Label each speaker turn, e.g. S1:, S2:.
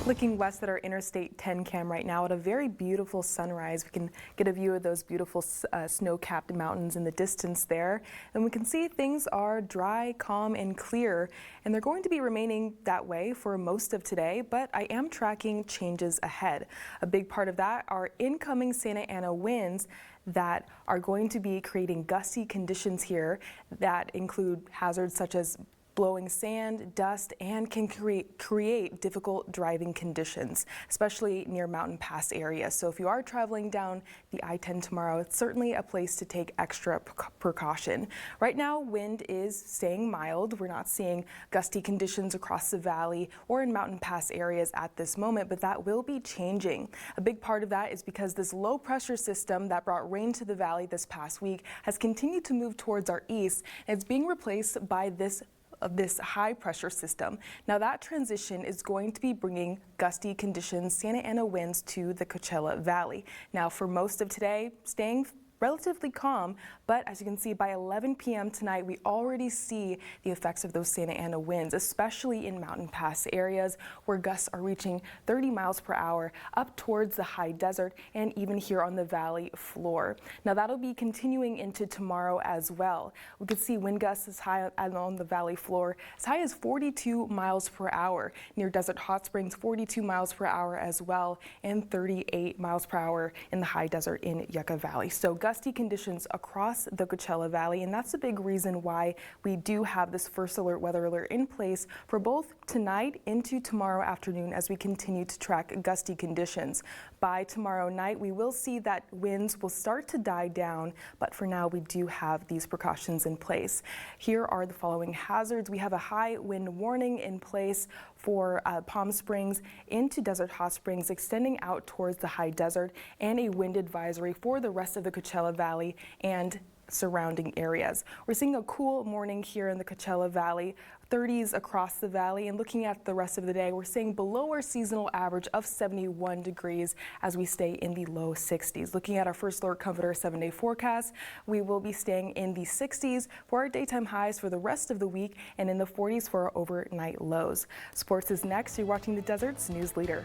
S1: Looking west at our Interstate 10 cam right now at a very beautiful sunrise. We can get a view of those beautiful snow-capped mountains in the distance there. And we can see things are dry, calm, and clear. And they're going to be remaining that way for most of today, but I am tracking changes ahead. A big part of that are incoming Santa Ana winds that are going to be creating gusty conditions here that include hazards such as blowing sand, dust, and can create difficult driving conditions, especially near mountain pass areas. So if you are traveling down the I-10 tomorrow, it's certainly a place to take extra precaution. Right now, wind is staying mild. We're not seeing gusty conditions across the valley or in mountain pass areas at this moment, but that will be changing. A big part of that is because this low pressure system that brought rain to the valley this past week has continued to move towards our east, and it's being replaced by this high pressure system. Now that transition is going to be bringing gusty conditions, Santa Ana winds to the Coachella Valley. Now for most of today, staying relatively calm, but as you can see by 11 p.m. tonight, we already see the effects of those Santa Ana winds, especially in mountain pass areas where gusts are reaching 30 miles per hour up towards the high desert and even here on the valley floor. Now that'll be continuing into tomorrow as well. We could see wind gusts as high on the valley floor as high as 42 miles per hour. Near Desert Hot Springs, 42 miles per hour as well, and 38 miles per hour in the high desert in Yucca Valley. So gusty conditions across the Coachella Valley, and that's a big reason why we do have this first alert weather alert in place for both tonight into tomorrow afternoon as we continue to track gusty conditions. By tomorrow night, we will see that winds will start to die down, but for now we do have these precautions in place. Here are the following hazards. We have a high wind warning in place for Palm Springs into Desert Hot Springs, extending out towards the high desert, and a wind advisory for the rest of the Coachella Valley and surrounding areas. We're seeing a cool morning here in the Coachella Valley, 30s across the valley, and looking at the rest of the day, we're seeing below our seasonal average of 71 degrees as we stay in the low 60s. Looking at our first alert comforter 7-day forecast, we will be staying in the 60s for our daytime highs for the rest of the week and in the 40s for our overnight lows. Sports is next. You're watching the Desert's News Leader.